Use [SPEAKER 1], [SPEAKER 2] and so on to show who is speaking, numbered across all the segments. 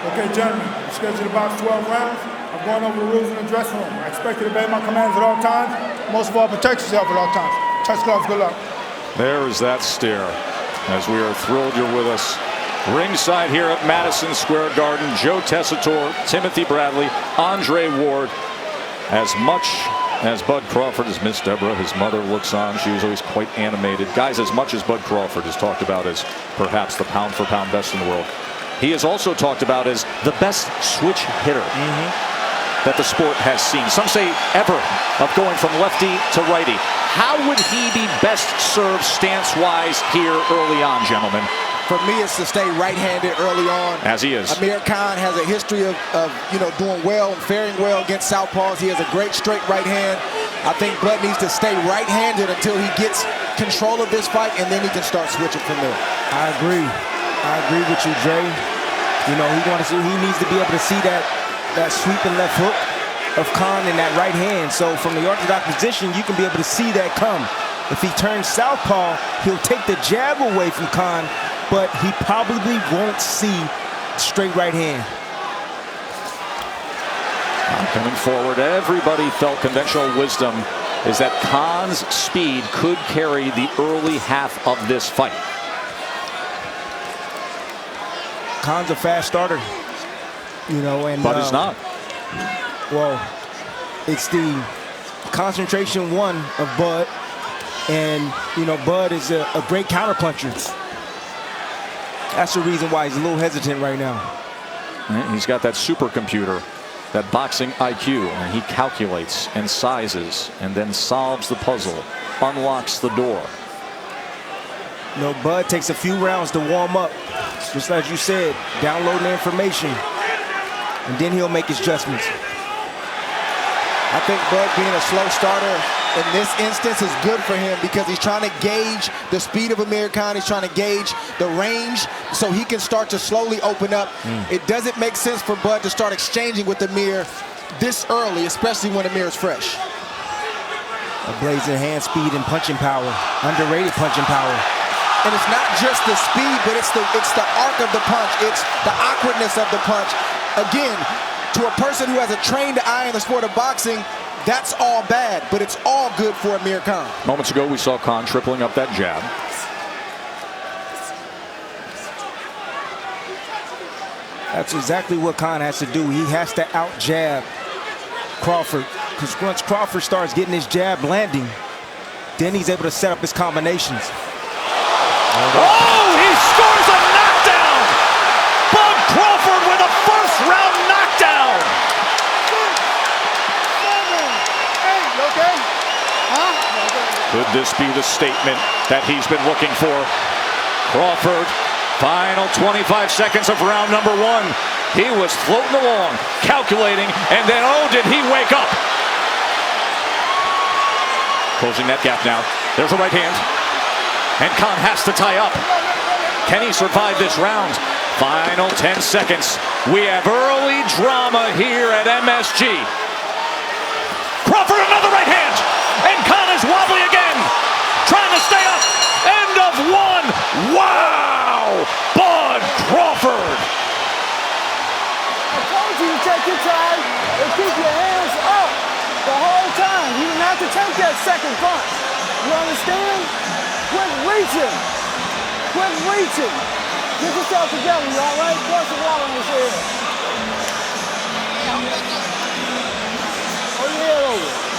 [SPEAKER 1] Okay, gentlemen, I'm scheduled about 12 rounds. I'm going over the rules in the dressing room. I expect you to obey my commands at all times. Most of all, protect yourself at all times. Touch gloves, good luck.
[SPEAKER 2] There is that stare. As we are thrilled you're with us. Ringside here at Madison Square Garden, Joe Tessitore, Timothy Bradley, Andre Ward. As much as Bud Crawford has missed Deborah, his mother looks on. She was always quite animated. Guys, as much as Bud Crawford is talked about as perhaps the pound-for-pound best in the world, he is also talked about as the best switch hitter that the sport has seen. Some say ever, of going from lefty to righty. How would he be best served stance-wise here early on, gentlemen?
[SPEAKER 3] For me, it's to stay right-handed early on.
[SPEAKER 2] As he is.
[SPEAKER 3] Amir Khan has a history of doing well and faring well against southpaws. He has a great straight right hand. I think Bud needs to stay right-handed until he gets control of this fight, and then he can start switching from there.
[SPEAKER 4] I agree with you, Dre. You know, he needs to be able to see that sweeping left hook of Khan in that right hand. So from the orthodox position, you can be able to see that come. If he turns southpaw, he'll take the jab away from Khan, but he probably won't see straight right hand.
[SPEAKER 2] Coming forward, everybody felt conventional wisdom is that Khan's speed could carry the early half of this fight.
[SPEAKER 4] Khan's a fast starter, you know, and
[SPEAKER 2] but he's not.
[SPEAKER 4] Well, it's the concentration one of Bud, and you know, Bud is a great counterpuncher. That's the reason why he's a little hesitant right now.
[SPEAKER 2] He's got that supercomputer, that boxing IQ, and he calculates and sizes and then solves the puzzle, unlocks the door.
[SPEAKER 4] You know, Bud takes a few rounds to warm up, just as you said, downloading the information, and then he'll make his adjustments.
[SPEAKER 3] I think Bud being a slow starter in this instance is good for him because he's trying to gauge the speed of Amir Khan. He's trying to gauge the range so he can start to slowly open up. It doesn't make sense for Bud to start exchanging with Amir this early, especially when Amir is fresh.
[SPEAKER 4] A blazing hand speed and punching power, underrated punching power.
[SPEAKER 3] And it's not just the speed, but it's the arc of the punch. It's the awkwardness of the punch. Again, to a person who has a trained eye in the sport of boxing, that's all bad, but it's all good for Amir Khan.
[SPEAKER 2] Moments ago, we saw Khan tripling up that jab.
[SPEAKER 4] That's exactly what Khan has to do. He has to out-jab Crawford, because once Crawford starts getting his jab landing, then he's able to set up his combinations.
[SPEAKER 2] Oh, he scores a knockdown! Bud Crawford with a first-round knockdown! Could this be the statement that he's been looking for? Crawford, final 25 seconds of round number one. He was floating along, calculating, and then, oh, did he wake up? Closing that gap now. There's a right hand. And Khan has to tie up. Can he survive this round? Final 10 seconds. We have early drama here at MSG. Crawford, another right hand. And Khan is wobbly again. Trying to stay up. End of one. Wow. Bud Crawford.
[SPEAKER 5] I told you to take your time and keep your hands up the whole time. You didn't have to take that second punch. You understand? Quit reaching. Quit reaching. Get yourself together, you all right? Pour some water on his head. Hold your head over.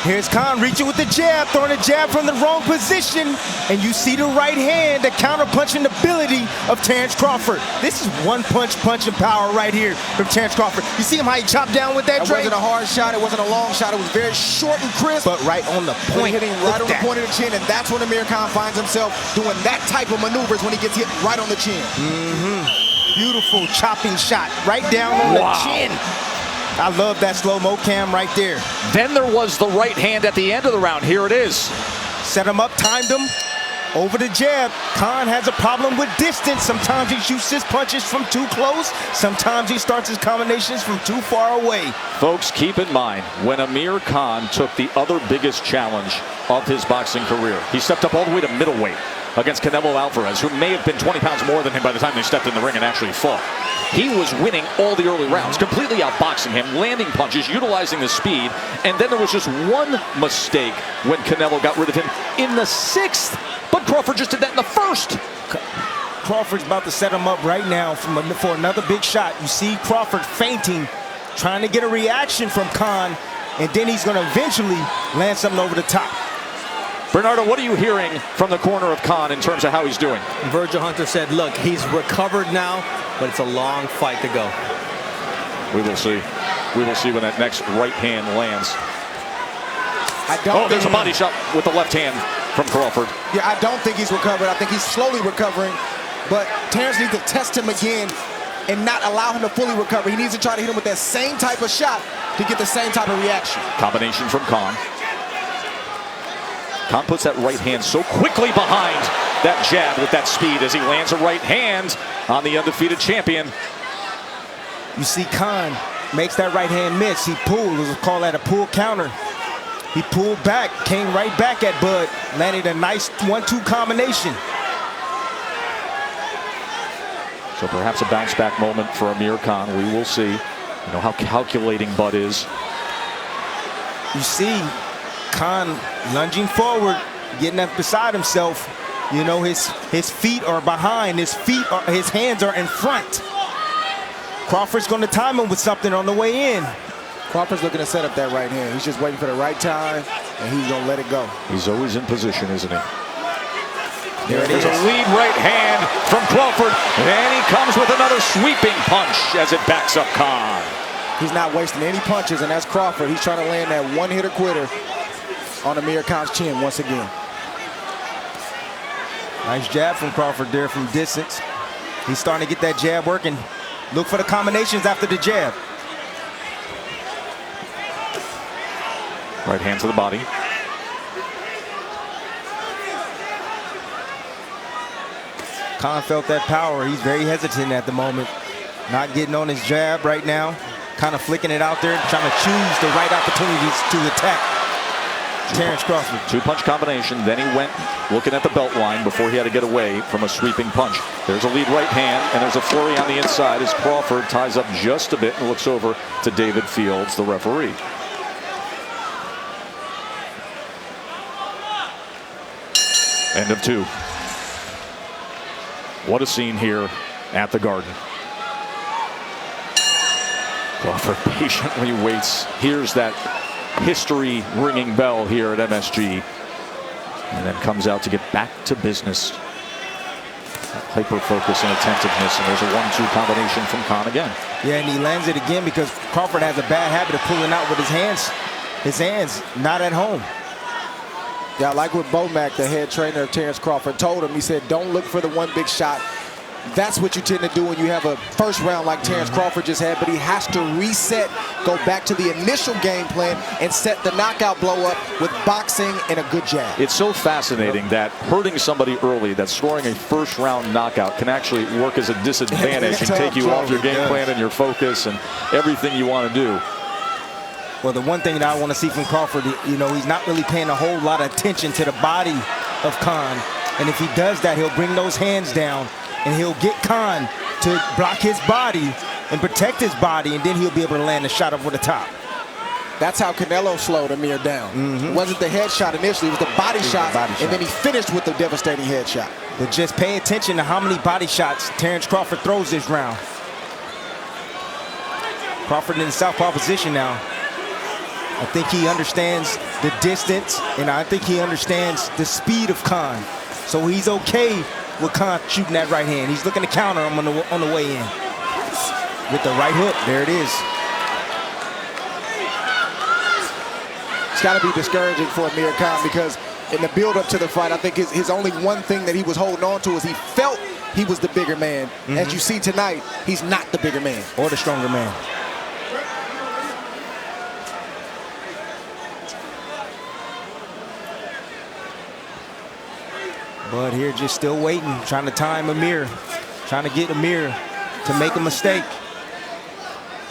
[SPEAKER 4] Here's Khan reaching with the jab, throwing a jab from the wrong position, and you see the right hand, the counter-punching ability of Terence Crawford. This is one-punch punching power right here from Terence Crawford. You see him how he chopped down with that, Dre?
[SPEAKER 3] It wasn't a hard shot, it wasn't a long shot, it was very short and crisp.
[SPEAKER 4] But right on the point.
[SPEAKER 3] Hitting right on the point of the chin, and that's when Amir Khan finds himself doing that type of maneuvers when he gets hit right on the chin.
[SPEAKER 4] Beautiful chopping shot right down on the chin. I love that slow-mo cam right there.
[SPEAKER 2] Then there was the right hand at the end of the round. Here it is.
[SPEAKER 4] Set him up, timed him, over the jab. Khan has a problem with distance. Sometimes he shoots his punches from too close. Sometimes he starts his combinations from too far away.
[SPEAKER 2] Folks, keep in mind, when Amir Khan took the other biggest challenge of his boxing career, he stepped up all the way to middleweight against Canelo Alvarez, who may have been 20 pounds more than him by the time they stepped in the ring and actually fought. He was winning all the early rounds, completely outboxing him, landing punches, utilizing the speed, and then there was just one mistake when Canelo got rid of him in the 6th, but Crawford just did that in the 1st.
[SPEAKER 4] Crawford's about to set him up right now for another big shot. You see Crawford feinting, trying to get a reaction from Khan, and then he's going to eventually land something over the top.
[SPEAKER 2] Bernardo, what are you hearing from the corner of Khan in terms of how he's doing?
[SPEAKER 6] Virgil Hunter said, look, he's recovered now, but it's a long fight to go.
[SPEAKER 2] We will see. We will see when that next right hand lands. There's a body shot with the left hand from Crawford.
[SPEAKER 3] Yeah, I don't think he's recovered. I think he's slowly recovering. But Terence needs to test him again and not allow him to fully recover. He needs to try to hit him with that same type of shot to get the same type of reaction.
[SPEAKER 2] Combination from Khan. Khan puts that right hand so quickly behind that jab with that speed as he lands a right hand on the undefeated champion.
[SPEAKER 4] You see Khan makes that right hand miss. He pulled, we'll call that a pull counter. He pulled back, came right back at Bud, landed a nice 1-2 combination.
[SPEAKER 2] So perhaps a bounce back moment for Amir Khan. We will see. You know how calculating Bud is.
[SPEAKER 4] You see Khan lunging forward, getting up beside himself. You know, his feet are behind, his hands are in front. Crawford's going to time him with something on the way in.
[SPEAKER 3] Crawford's looking to set up that right hand. He's just waiting for the right time, and he's going to let it go.
[SPEAKER 2] He's always in position, isn't he?
[SPEAKER 3] There's
[SPEAKER 2] a lead right hand from Crawford, and he comes with another sweeping punch as it backs up Khan.
[SPEAKER 3] He's not wasting any punches, and that's Crawford. He's trying to land that one-hitter quitter on Amir Khan's chin once again.
[SPEAKER 4] Nice jab from Crawford there from distance. He's starting to get that jab working. Look for the combinations after the jab.
[SPEAKER 2] Right hand to the body.
[SPEAKER 4] Khan felt that power. He's very hesitant at the moment. Not getting on his jab right now. Kind of flicking it out there, trying to choose the right opportunities to attack Terence Crawford.
[SPEAKER 2] 2-punch combination. Then he went looking at the belt line before he had to get away from a sweeping punch. There's a lead right hand, and there's a flurry on the inside as Crawford ties up just a bit and looks over to David Fields, the referee. End of 2. What a scene here at the Garden. Crawford patiently waits, hears that history-ringing bell here at MSG, and then comes out to get back to business. Hyper-focus and attentiveness, and there's a 1-2 combination from Khan again.
[SPEAKER 4] Yeah, and he lands it again because Crawford has a bad habit of pulling out with his hands. His hands not at home.
[SPEAKER 3] Yeah, like what Bomac, the head trainer of Terence Crawford, told him. He said, don't look for the one big shot. That's what you tend to do when you have a first round like Terence Crawford just had, but he has to reset, go back to the initial game plan, and set the knockout blow up with boxing and a good jab.
[SPEAKER 2] It's so fascinating that hurting somebody early, that scoring a first round knockout can actually work as a disadvantage and take you off your game plan and your focus and everything you want to do.
[SPEAKER 4] Well, the one thing that I want to see from Crawford, you know, he's not really paying a whole lot of attention to the body of Khan. And if he does that, he'll bring those hands down and he'll get Khan to block his body and protect his body, and then he'll be able to land a shot over the top.
[SPEAKER 3] That's how Canelo slowed Amir down. It wasn't the head shot initially, it was the body shot, and then he finished with the devastating head shot.
[SPEAKER 4] But just pay attention to how many body shots Terence Crawford throws this round. Crawford in the southpaw position now. I think he understands the distance, and I think he understands the speed of Khan. So he's okay with Khan shooting that right hand. He's looking to counter him on the way in. With the right hook, there it is.
[SPEAKER 3] It's got to be discouraging for Amir Khan because in the build-up to the fight, I think his only one thing that he was holding on to is he felt he was the bigger man. As you see tonight, he's not the bigger man.
[SPEAKER 4] Or the stronger man. But here just still waiting, trying to time Amir. Trying to get Amir to make a mistake.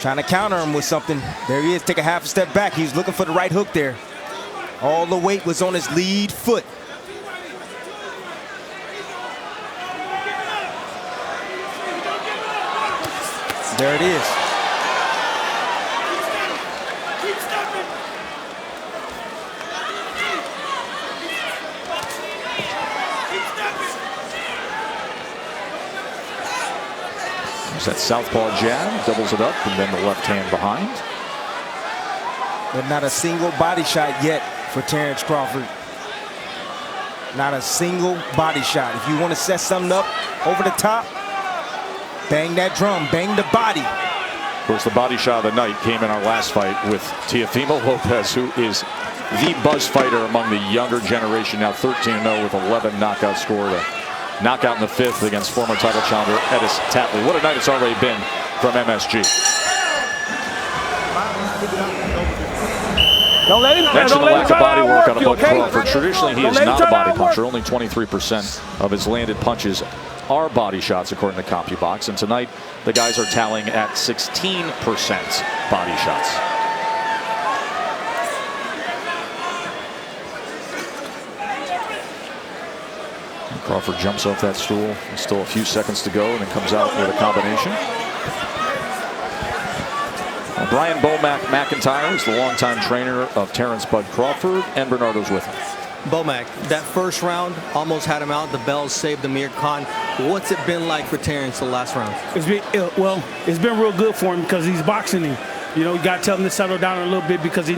[SPEAKER 4] Trying to counter him with something. There he is, take a half a step back. He was looking for the right hook there. All the weight was on his lead foot. There it is.
[SPEAKER 2] There's that southpaw jab, doubles it up, and then the left hand behind.
[SPEAKER 4] But not a single body shot yet for Terence Crawford. Not a single body shot. If you want to set something up over the top, bang that drum, bang the body.
[SPEAKER 2] Of course, the body shot of the night came in our last fight with Teofimo Lopez, who is the buzz fighter among the younger generation, now 13-0 with 11 knockouts scored. A knockout in the 5th against former title challenger Edis Tatley. What a night it's already been from MSG.
[SPEAKER 5] Don't let him,
[SPEAKER 2] Mention the lack of body work out of Bud
[SPEAKER 5] okay?
[SPEAKER 2] Crawford. Traditionally, he
[SPEAKER 5] Don't
[SPEAKER 2] is
[SPEAKER 5] let him
[SPEAKER 2] not a
[SPEAKER 5] try to
[SPEAKER 2] body
[SPEAKER 5] outwork.
[SPEAKER 2] puncher. Only 23% of his landed punches are body shots, according to CompuBox. And tonight, the guys are tallying at 16% body shots. And Crawford jumps off that stool. Still a few seconds to go, and then comes out with a combination. Brian Bomac McIntyre is the longtime trainer of Terence Bud Crawford, and Bernardo's with him.
[SPEAKER 6] Bomac, that first round almost had him out. The bells saved Amir Khan. What's it been like for Terence the last round?
[SPEAKER 5] It's been real good for him because he's boxing him. You know, you got to tell him to settle down a little bit because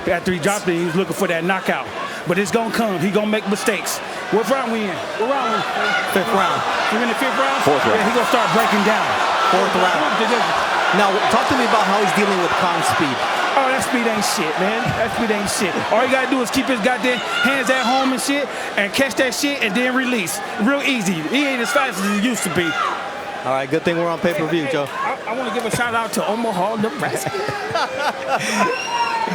[SPEAKER 5] after he dropped it, he was looking for that knockout. But it's going to come. He's going to make mistakes. What round we in? What round we in?
[SPEAKER 6] 5th round.
[SPEAKER 5] We're in the 5th round?
[SPEAKER 2] 4th round.
[SPEAKER 5] Yeah, he's going to start breaking down.
[SPEAKER 6] 4th round. Now, talk to me about how he's dealing with Khan's speed.
[SPEAKER 5] Oh, that speed ain't shit, man. That speed ain't shit. All you gotta do is keep his goddamn hands at home and shit, and catch that shit, and then release. Real easy. He ain't as fast as he used to be.
[SPEAKER 6] All right, good thing we're on pay-per-view, Joe.
[SPEAKER 5] I want to give a shout out to Omaha, Nebraska.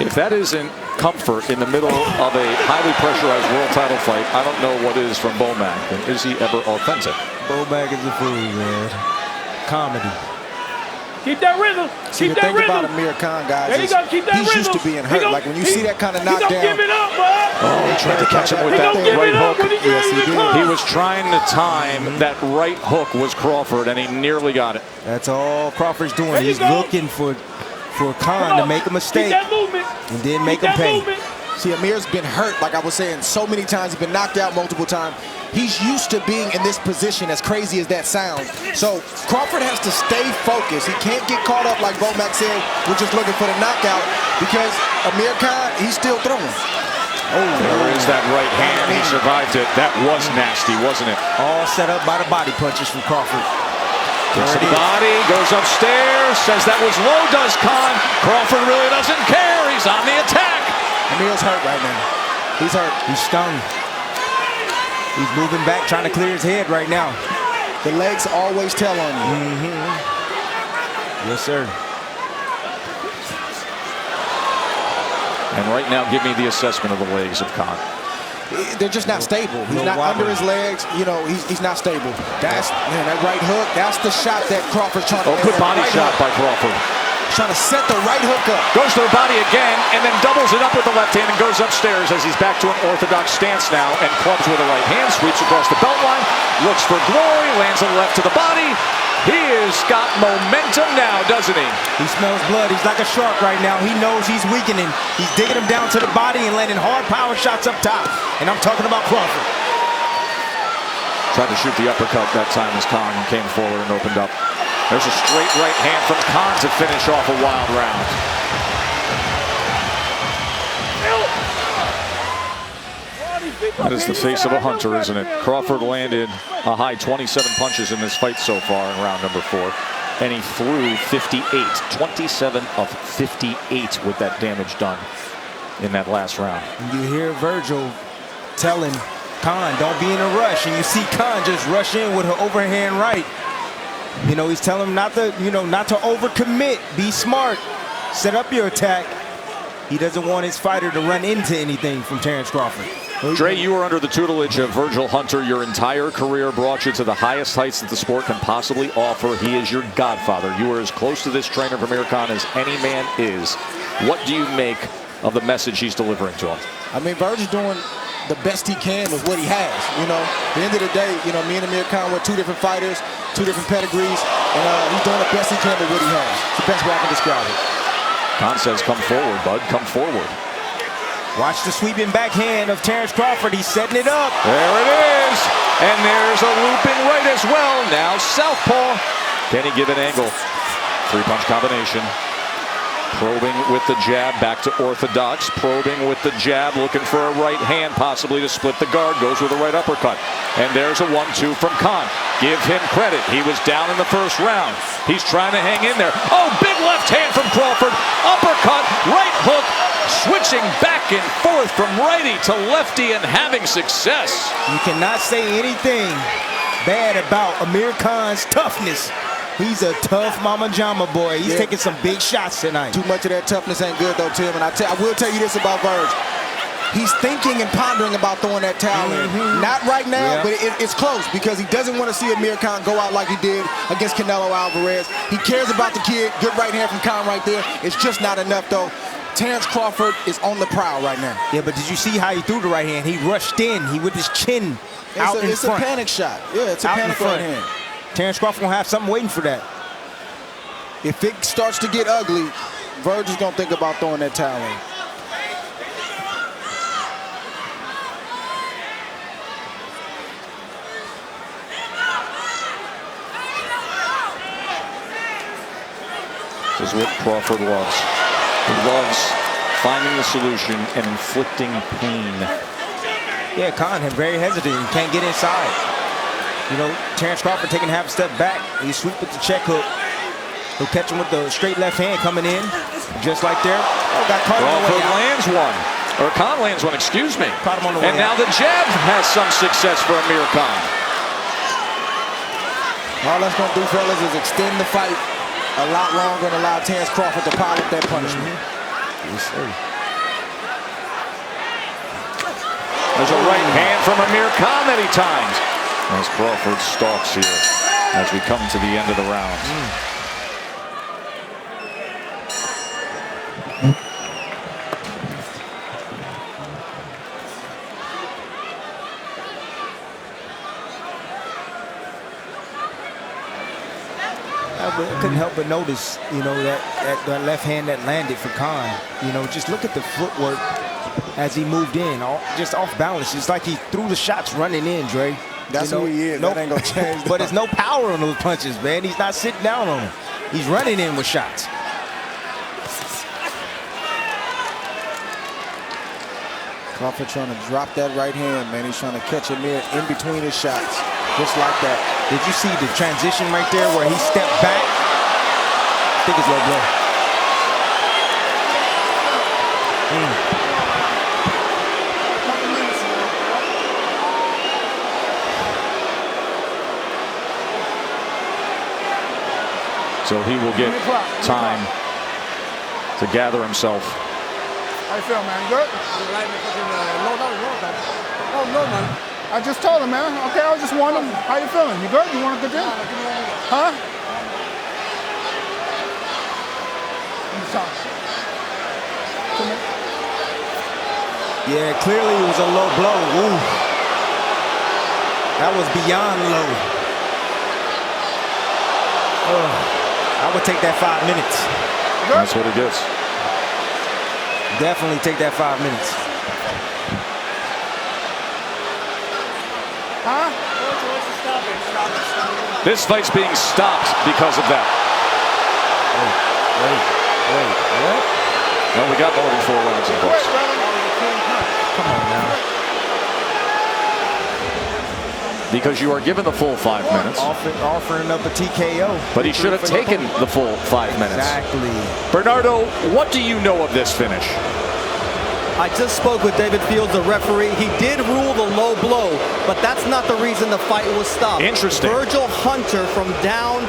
[SPEAKER 2] If that isn't comfort in the middle of a highly pressurized world title fight, I don't know what is from Bomac. And is he ever authentic?
[SPEAKER 4] Bomac is a fool, man. Comedy.
[SPEAKER 5] Keep that rhythm.
[SPEAKER 3] See,
[SPEAKER 5] Keep
[SPEAKER 3] the
[SPEAKER 5] that
[SPEAKER 3] thing
[SPEAKER 5] rhythm.
[SPEAKER 3] about Amir Khan, guys,
[SPEAKER 5] There you
[SPEAKER 3] is
[SPEAKER 5] go. Keep that
[SPEAKER 3] he's
[SPEAKER 5] rhythm.
[SPEAKER 3] used to being hurt. Like when you see that kind of
[SPEAKER 5] He
[SPEAKER 3] knockdown.
[SPEAKER 5] don't give it up, bud.
[SPEAKER 2] Oh, he tried to catch him with
[SPEAKER 5] He
[SPEAKER 2] that
[SPEAKER 5] don't give
[SPEAKER 2] right
[SPEAKER 5] it up
[SPEAKER 2] hook.
[SPEAKER 5] when he
[SPEAKER 3] Yes, he
[SPEAKER 5] gets
[SPEAKER 3] did.
[SPEAKER 5] caught.
[SPEAKER 2] He was trying to time that right hook was Crawford, and he nearly got it.
[SPEAKER 4] That's all Crawford's doing.
[SPEAKER 5] There you
[SPEAKER 4] He's
[SPEAKER 5] go.
[SPEAKER 4] looking for
[SPEAKER 5] Come
[SPEAKER 4] Khan to
[SPEAKER 5] on.
[SPEAKER 4] make a mistake
[SPEAKER 5] Keep that movement.
[SPEAKER 4] and then make
[SPEAKER 5] Keep
[SPEAKER 4] him
[SPEAKER 5] that
[SPEAKER 4] pay.
[SPEAKER 5] movement.
[SPEAKER 3] See, Amir's been hurt, like I was saying, so many times. He's been knocked out multiple times. He's used to being in this position, as crazy as that sounds. So Crawford has to stay focused. He can't get caught up, like Bomac said, we're just looking for the knockout, because Amir Khan, he's still throwing.
[SPEAKER 2] Oh, there is that right hand. He survived it. That was nasty, wasn't it?
[SPEAKER 4] All set up by the body punches from Crawford.
[SPEAKER 2] Gets to the body, goes upstairs, says that was low, does Khan. Crawford really doesn't care. He's on the attack.
[SPEAKER 3] Amir's hurt right now. He's hurt.
[SPEAKER 4] He's stung. He's moving back, trying to clear his head right now.
[SPEAKER 3] The legs always tell on you.
[SPEAKER 4] Yes, sir.
[SPEAKER 2] And right now, give me the assessment of the legs of Khan.
[SPEAKER 3] They're just not stable. He's not under his legs. You know, he's not stable. That's, man, that right hook, that's the shot that Crawford's trying to
[SPEAKER 2] Oh, good body shot by Crawford.
[SPEAKER 3] Trying to set the right hook up.
[SPEAKER 2] Goes to the body again, and then doubles it up with the left hand and goes upstairs as he's back to an orthodox stance now and clubs with a right hand, sweeps across the belt line, looks for glory, lands a left to the body. He has got momentum now, doesn't he?
[SPEAKER 4] He smells blood. He's like a shark right now. He knows he's weakening. He's digging him down to the body and landing hard power shots up top. And I'm talking about Crawford.
[SPEAKER 2] Tried to shoot the uppercut that time as Khan came forward and opened up. There's a straight right hand from Khan to finish off a wild round. That is the face of a hunter, isn't it? Crawford landed a high 27 punches in this fight so far in round number 4. And he threw 58. 27 of 58 with that damage done in that last round.
[SPEAKER 4] And you hear Virgil telling Khan, don't be in a rush. And you see Khan just rush in with her overhand right. You know, he's telling him not to overcommit. Be smart. Set up your attack. He doesn't want his fighter to run into anything from Terence Crawford.
[SPEAKER 2] Dre, you were under the tutelage of Virgil Hunter. Your entire career brought you to the highest heights that the sport can possibly offer. He is your godfather. You are as close to this trainer, Amir Khan, as any man is. What do you make of the message he's delivering to him?
[SPEAKER 3] I mean, Virgil's the best he can with what he has. You know, at the end of the day, you know, me and Amir Khan were 2 different fighters, 2 different pedigrees, and he's doing the best he can with what he has. It's the best way I can describe it.
[SPEAKER 2] Khan says, come forward, bud, come forward.
[SPEAKER 4] Watch the sweeping backhand of Terence Crawford. He's setting it up.
[SPEAKER 2] There it is. And there's a looping right as well. Now southpaw. Can he give an angle? 3-punch combination. Probing with the jab, back to orthodox. Probing with the jab, looking for a right hand, possibly to split the guard. Goes with a right uppercut. And there's a 1-2 from Khan. Give him credit. He was down in the first round. He's trying to hang in there. Oh, big left hand from Crawford. Uppercut, right hook. Switching back and forth from righty to lefty and having success.
[SPEAKER 4] You cannot say anything bad about Amir Khan's toughness. He's a tough mama jama boy. He's taking some big shots tonight.
[SPEAKER 3] Too much of that toughness ain't good though, Tim. And I will tell you this about Verge. He's thinking and pondering about throwing that towel in. Not right now, but it's close because he doesn't want to see Amir Khan go out like he did against Canelo Alvarez. He cares about the kid. Good right hand from Khan right there. It's just not enough though. Terence Crawford is on the prowl right now.
[SPEAKER 4] Yeah, but did you see how he threw the right hand? He rushed in. He with his chin out in front.
[SPEAKER 3] It's a panic shot. Yeah, it's a panic right hand.
[SPEAKER 4] Terence Crawford gonna have something waiting for that.
[SPEAKER 3] If it starts to get ugly, Verge is gonna think about throwing that towel in.
[SPEAKER 2] This is what Crawford loves. He loves finding the solution and inflicting pain.
[SPEAKER 4] Yeah, Khan very hesitant. He can't get inside. You know, Terence Crawford taking half a step back. He sweep with the check hook. He'll catch him with the straight left hand coming in, just like there. Oh, got caught on the way out.
[SPEAKER 2] Lands one, or Khan lands one, excuse me.
[SPEAKER 4] Caught him on the way
[SPEAKER 2] and now
[SPEAKER 4] out.
[SPEAKER 2] the jab has some success for Amir Khan.
[SPEAKER 3] All that's gonna do, fellas, is extend the fight a lot longer and allow Terence Crawford to pile up that punishment.
[SPEAKER 4] Yes, sir.
[SPEAKER 2] There's a right hand from Amir Khan many times. As Crawford stalks here as we come to the end of the round.
[SPEAKER 4] I couldn't help but notice, you know, that left hand that landed for Khan. You know, just look at the footwork as he moved in, just off balance. It's like he threw the shots running in, Dre.
[SPEAKER 3] That's who he is. That ain't gonna change.
[SPEAKER 4] But there's no power on those punches, man. He's not sitting down on them. He's running in with shots.
[SPEAKER 3] Crawford trying to drop that right hand, man. He's trying to catch Amir in between his shots, just like that.
[SPEAKER 4] Did you see the transition right there where he stepped back? I think it's low blow.
[SPEAKER 2] So he will get time to gather himself.
[SPEAKER 1] How you feel, man? Good? Oh, no, man. I just told him, man. Okay, I was just wondering, how you feeling? You good? You want a good day? Huh?
[SPEAKER 4] Yeah, clearly it was a low blow. Ooh. That was beyond low. I would take that 5 minutes.
[SPEAKER 2] That's what it is.
[SPEAKER 4] Definitely take that 5 minutes.
[SPEAKER 1] Huh?
[SPEAKER 2] This fight's being stopped because of that.
[SPEAKER 4] Wait, what?
[SPEAKER 2] No, we got more than 4 rounds in the books.
[SPEAKER 4] Come on now.
[SPEAKER 2] Because you are given the full 5 minutes.
[SPEAKER 4] Offering up a TKO.
[SPEAKER 2] But he should have taken the full 5 minutes.
[SPEAKER 4] Exactly.
[SPEAKER 2] Bernardo, what do you know of this finish?
[SPEAKER 6] I just spoke with David Fields, the referee. He did rule the low blow, but that's not the reason the fight was stopped.
[SPEAKER 2] Interesting.
[SPEAKER 6] Virgil Hunter from down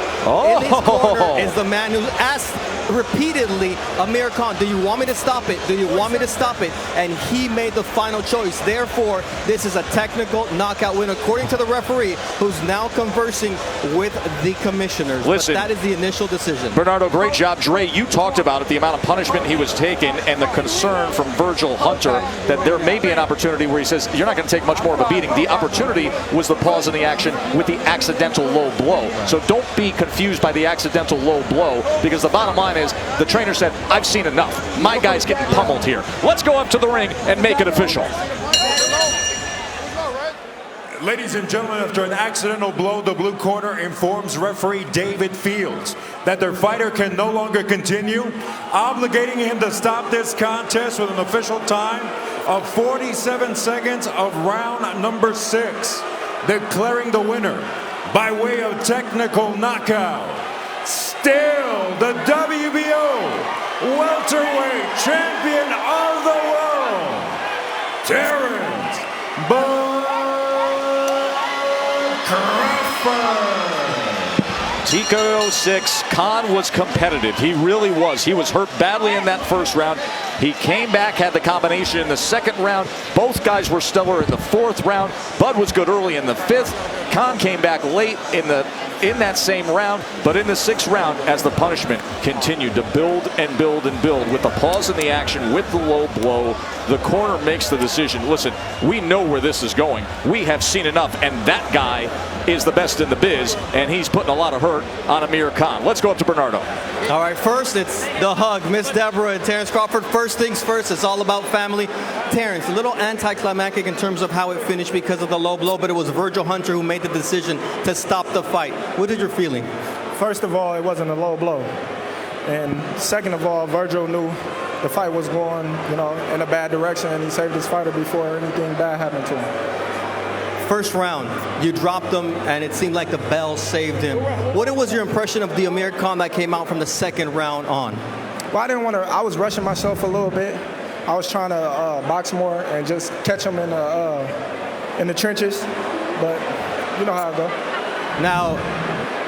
[SPEAKER 6] in his corner is the man who asked repeatedly Amir Khan, do you want me to stop it? Do you want me to stop it? And he made the final choice. Therefore, this is a technical knockout win, according to the referee, who's now conversing with the commissioners.
[SPEAKER 2] Listen,
[SPEAKER 6] but that is the initial decision.
[SPEAKER 2] Bernardo, great job. Dre, you talked about it, the amount of punishment he was taking and the concern from Virgil Hunter that there may be an opportunity where he says, you're not going to take much more of a beating. The opportunity was the pause in the action with the accidental low blow. So don't be confused by the accidental low blow, because the bottom line is the trainer said, I've seen enough. My guy's getting pummeled here. Let's go up to the ring and make it official.
[SPEAKER 7] Ladies and gentlemen, after an accidental blow, the blue corner informs referee David Fields that their fighter can no longer continue, obligating him to stop this contest with an official time of 47 seconds of round number 6, declaring the winner by way of technical knockout, still the WBO welterweight champion of the world, Terence
[SPEAKER 2] TKO 6, Khan was competitive. He really was. He was hurt badly in that first round. He came back, had the combination in the second round. Both guys were stellar in the fourth round. Bud was good early in the fifth. Khan came back late in that same round, but in the sixth round, as the punishment continued to build and build and build with the pause in the action, with the low blow, the corner makes the decision. Listen, we know where this is going. We have seen enough, and that guy is the best in the biz, and he's putting a lot of hurt on Amir Khan. Let's go up to Bernardo.
[SPEAKER 6] All right, first it's the hug. Miss Deborah and Terence Crawford, first things first, it's all about family. Terence, a little anticlimactic in terms of how it finished because of the low blow, but it was Virgil Hunter who made the decision to stop the fight. What is your feeling?
[SPEAKER 4] First of all, it wasn't a low blow. And second of all, Virgil knew the fight was going, in a bad direction, and he saved his fighter before anything bad happened to him.
[SPEAKER 6] First round, you dropped him, and it seemed like the bell saved him. What was your impression of the Amir Khan that came out from the second round on?
[SPEAKER 4] Well, I didn't want to. I was rushing myself a little bit. I was trying to box more and just catch him in the trenches, but you know how it goes.
[SPEAKER 6] Now,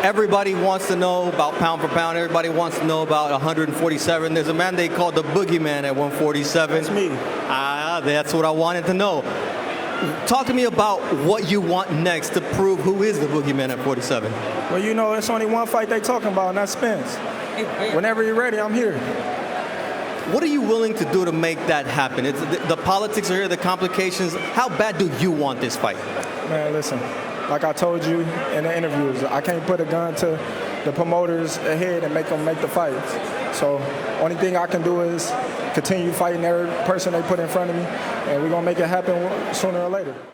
[SPEAKER 6] everybody wants to know about pound for pound. Everybody wants to know about 147. There's a man they call the boogeyman at 147.
[SPEAKER 4] That's me.
[SPEAKER 6] That's what I wanted to know. Talk to me about what you want next to prove who is the boogeyman at 47.
[SPEAKER 4] Well, it's only one fight they talking about, and that's Spence. Whenever you're ready, I'm here.
[SPEAKER 6] What are you willing to do to make that happen? The politics are here, the complications. How bad do you want this fight?
[SPEAKER 4] Man, listen. Like I told you in the interviews, I can't put a gun to the promoters' head and make them make the fights. So only thing I can do is continue fighting every person they put in front of me, and we're going to make it happen sooner or later.